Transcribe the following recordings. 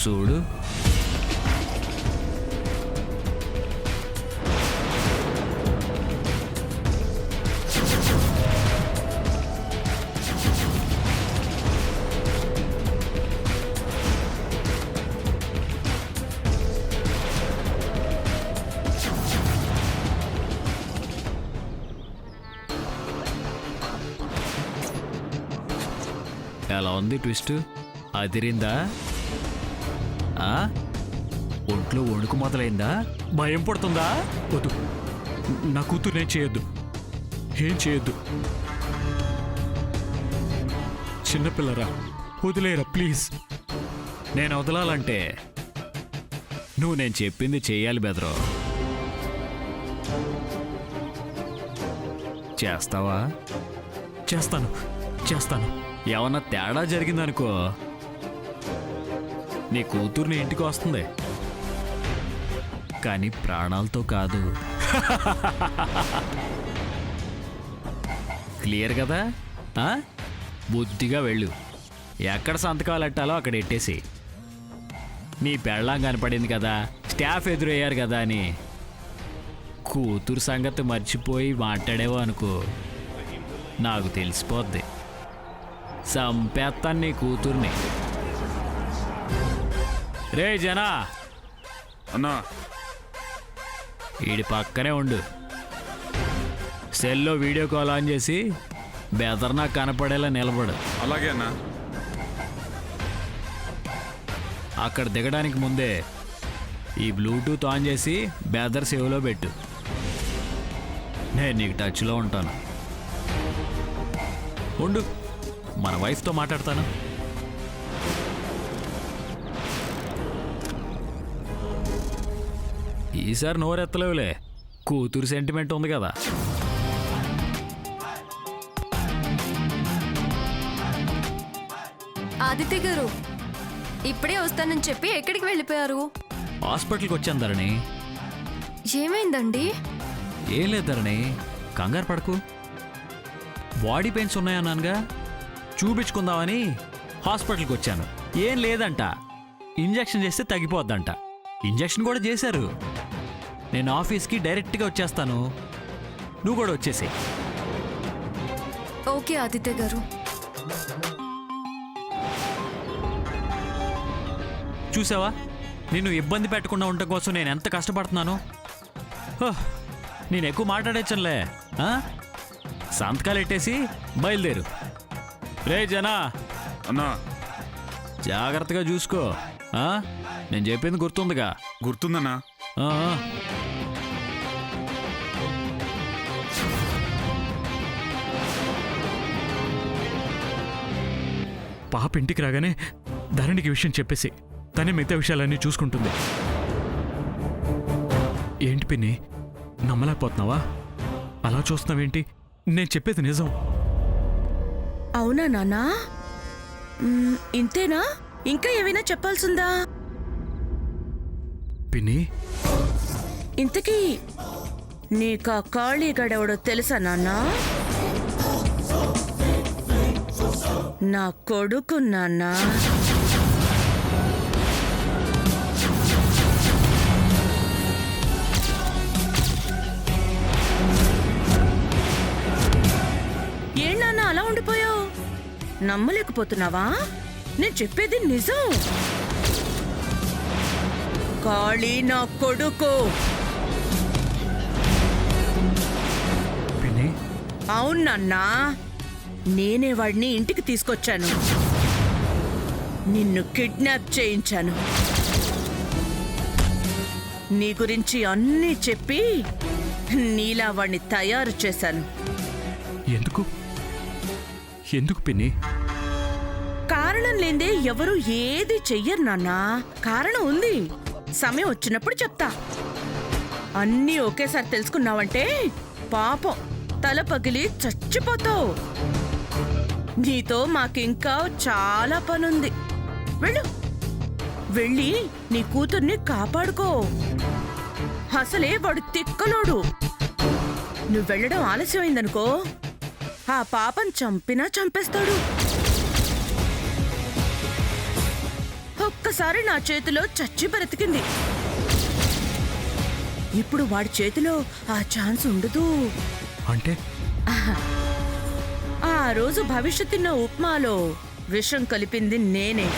చూడు. ఎలా ఉంది ట్విస్ట్? అదిరిందా? ఒంట్లో వణుకు మొదలైందా? భయం పడుతుందా? వద్దు, నా కూతురు నేను చేయొద్దు, ఏం చేయొద్దు. చిన్నపిల్లరా, వదిలేరా ప్లీజ్. నేను వదలాలంటే నువ్వు నేను చెప్పింది చెయ్యాలి బెదరో. చేస్తావా? చేస్తాను చేస్తాను. ఏమన్నా తేడా జరిగిందనుకో, నీ కూతుర్ని ఇంటికి వస్తుంది, కానీ ప్రాణాలతో కాదు. క్లియర్ కదా? బుద్ధిగా వెళ్ళు. ఎక్కడ సంతకాలు ఎట్టాలో అక్కడ ఎట్టేసి. నీ పెళ్ళాం కనపడింది కదా, స్టాఫ్ ఎదురయ్యారు కదా అని కూతురు సంగతి మర్చిపోయి మాట్లాడేవో అనుకో, నాకు తెలిసిపోద్ది. సంపేత్తాను నీ కూతుర్ని. రే జనా అన్నా, వీడి పక్కనే ఉండు. సెల్లో వీడియో కాల్ ఆన్ చేసి బెదర్ నాకు కనపడేలా నిలబడు. అలాగే అన్నా. అక్కడ దిగడానికి ముందే ఈ బ్లూటూత్ ఆన్ చేసి బెదర్ సేవ్లో పెట్టు. నేను నీకు టచ్లో ఉంటాను. ఉండు, మన వైఫ్తో మాట్లాడతాను. ఈసారి నోరెత్తలేవులే, కూతురు సెంటిమెంట్ ఉంది కదా. ఆదిత్య గారు, ఇప్పుడే వస్తానని చెప్పి ఎక్కడికి వెళ్ళిపోయారు? హాస్పిటల్కి వచ్చాను ధరణి. ఏమైందండి? ఏం లేదు ధరణి, కంగారు పడకు. బాడీ పెయిన్స్ ఉన్నాయన్నానుగా, చూపించుకుందామని హాస్పిటల్కి వచ్చాను. ఏం లేదంట, ఇంజెక్షన్ చేస్తే తగ్గిపోద్దంట. ఇంజెక్షన్ కూడా చేశారు. నేను ఆఫీస్కి డైరెక్ట్గా వచ్చేస్తాను, నువ్వు కూడా వచ్చేసి. ఓకే ఆదిత్య గారు. చూసావా, నిన్ను ఇబ్బంది పెట్టకుండా ఉండటం కోసం నేను ఎంత కష్టపడుతున్నాను. నేను ఎక్కువ మాట్లాడేచ్చనులే. సంతకాలు ఎట్టేసి బయలుదేరు. రే జనా అన్నా, జాగ్రత్తగా చూసుకో. నేను చెప్పింది గుర్తుందిగా? గుర్తుందన్నా. పాప ఇంటికి రాగానే ధరణికి విషయం చెప్పేసి తనే మిగతా విషయాలన్నీ చూసుకుంటుంది. ఏంటి పిన్ని, నమ్మలేకపోతున్నావా? అలా చూస్తున్నావేంటి? నేను చెప్పేది నిజం. అవునా నాన్నా? ఇంతేనా? ఇంకా ఏమైనా చెప్పాల్సిందా? పిన్ని, ఇంతకీ నీకా కాళీగడెవడో తెలుసా నాన్నా? నా కొడుకు నాన్నా. ఏనాన్నా అలా ఉండిపోయావు? నమ్మలేకపోతున్నావా? నేను చెప్పేది నిజం. కాళీ నా కొడుకు. పిన్ని, అవునన్నా, నేనే వాడిని ఇంటికి తీసుకొచ్చాను. నిన్ను కిడ్నాప్ చేయించాను. నీ గురించి అన్నీ చెప్పి నీలా వాడిని తయారు చేశాను. ఎందుకు ఎందుకు పిన్ని? కారణం లేదే ఎవరు ఏది చెయ్యరు నాన్నా. కారణం ఉంది, సమయం వచ్చినప్పుడు చెప్తా. అన్నీ ఒకేసారి తెలుసుకున్నావంటే పాపం తల పగిలి చచ్చిపోతావు. నీతో మాకింకా చాలా పనుంది. వెళ్ళు, వెళ్ళి నీ కూతుర్ని కాపాడుకో. అసలే వాడు తిక్కలోడు. నువ్వు వెళ్ళడం ఆలస్యమైందనుకో, ఆ పాపం చంపినా చంపేస్తాడు. ఒక్కసారి నా చేతిలో చచ్చి బ్రతికింది. ఇప్పుడు వాడి చేతిలో ఆ ఛాన్స్ ఉండదు. అంటే ఆ రోజు భవిష్యత్ తిన్న ఉప్మాలో విషం కలిపింది నేనే.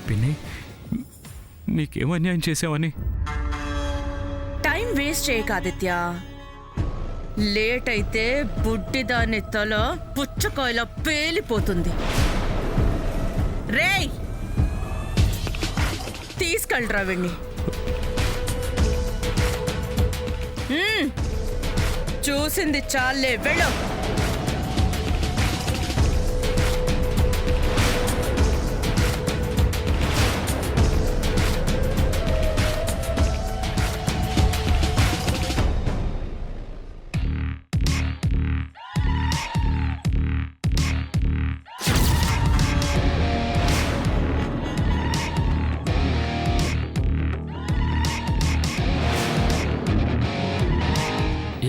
పిన్ని, నీకేం అన్యాయం చేసావని? టైం వేస్ట్ చేయక ఆదిత్య. లేట్ అయితే బుడ్డిదాని తల పుచ్చకాయలా పేలిపోతుంది. రేయ్, తీసుకెళ్ళరా వీణ్ణి. చూసింది చాలే, వెళ్ళు.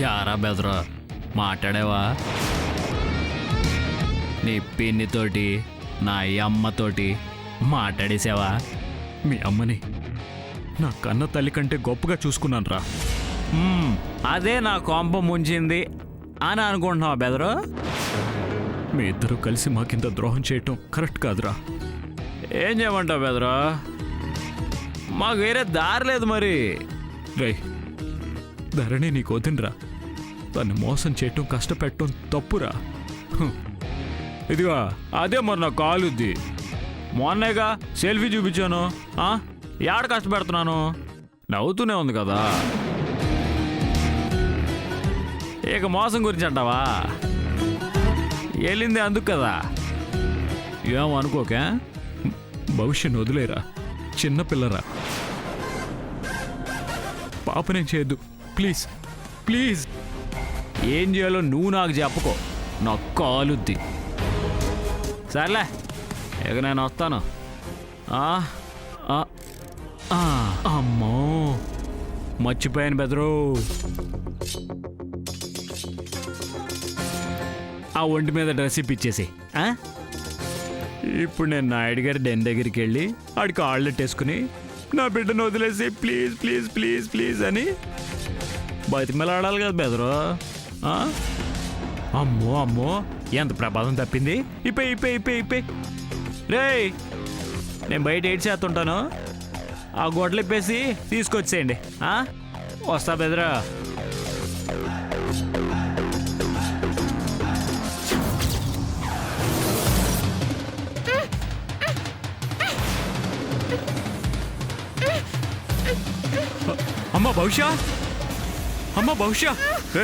యారా బెదరా మాట్లాడేవా? నీ పిన్నితోటి నా అమ్మతోటి మాట్లాడేసావా? మీ అమ్మని నా కన్న తల్లి కంటే గొప్పగా చూసుకున్నాను రా. అదే నా కొంప ముంచింది అని అనుకుంటున్నావా బెదరు? మీ ఇద్దరు కలిసి మాకింత ద్రోహం చేయటం కరెక్ట్ కాదురా. ఏం చేయమంటావు బెదరు? మాకు వేరే దారి లేదు మరి. రేయ్, ధరణి నీకు వదినరా. దాన్ని మోసం చేయటం, కష్టపెట్టడం తప్పురా. ఇదిగా అదే మరి నా కాలుద్ది. మొన్నేగా సెల్ఫీ చూపించాను. ఏడ కష్టపెడుతున్నాను? నవ్వుతూనే ఉంది కదా. ఇక మోసం గురించి అంటావా? వెళ్ళింది అందుకు కదా. ఏమనుకోకే. భవిష్యత్తు వదిలేరా, చిన్నపిల్లరా. పాపనేం చేయొద్దు ప్లీజ్, ప్లీజ్. ఏం చేయాలో నువ్వు నాకు చెప్పుకో, నా కాలుద్ది. సర్లే, ఇక నేను వస్తాను. అమ్మో, మర్చిపోయాను బెదరు. ఆ ఒంటి మీద డ్రెస్ ఇప్పించేసి. ఇప్పుడు నేను నాయుడు గారి డెన్ దగ్గరికి వెళ్ళి ఆడికి ఆళ్ళెట్టేసుకుని నా బిడ్డను వదిలేసి ప్లీజ్ ప్లీజ్ ప్లీజ్ ప్లీజ్ అని బతిమలాడాలి కదా బెదరు. అమ్మో అమ్మో, ఎంత ప్రమాదం తప్పింది. ఇప్పే ఇప్పే ఇప్పే ఇప్పే. రేయ్, నేను బయట ఏడ్ చేస్తుంటాను. ఆ గొడ్లు ఇప్పేసి తీసుకొచ్చేయండి. వస్తా బెదరా. అమ్మ భవిష్య, అమ్మ భవిష్య,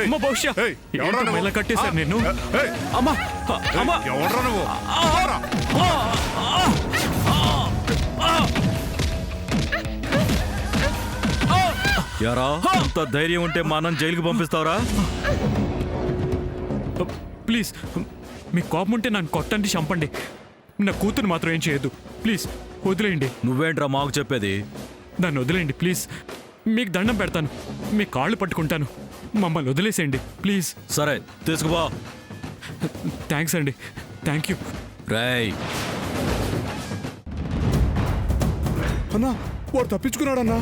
అమ్మ భవిష్య. ఎవడ్రా ఇలా కట్టేశారు నేను. అమ్మా అమ్మా, ఎవడ్రా నువ్వు? యారా, అంత ధైర్యం ఉంటే మనం జైలుకి పంపిస్తావరా? ప్లీజ్, మీ కోపం ఉంటే నన్ను కొట్టండి, చంపండి. నా కూతురు మాత్రం ఏం చేయొద్దు ప్లీజ్. వదిలేయండి. నువ్వేంట్రా మాకు చెప్పేది? నన్ను వదిలేయండి ప్లీజ్. మీకు దండం పెడతాను, మీ కాళ్ళు పట్టుకుంటాను. మమ్మల్ని వదిలేసేయండి ప్లీజ్. సరే, తీసుకుపో. థ్యాంక్స్ అండి, థ్యాంక్ యూ. రేయ్, అన్నా, వాడు తప్పించుకున్నాడన్నా.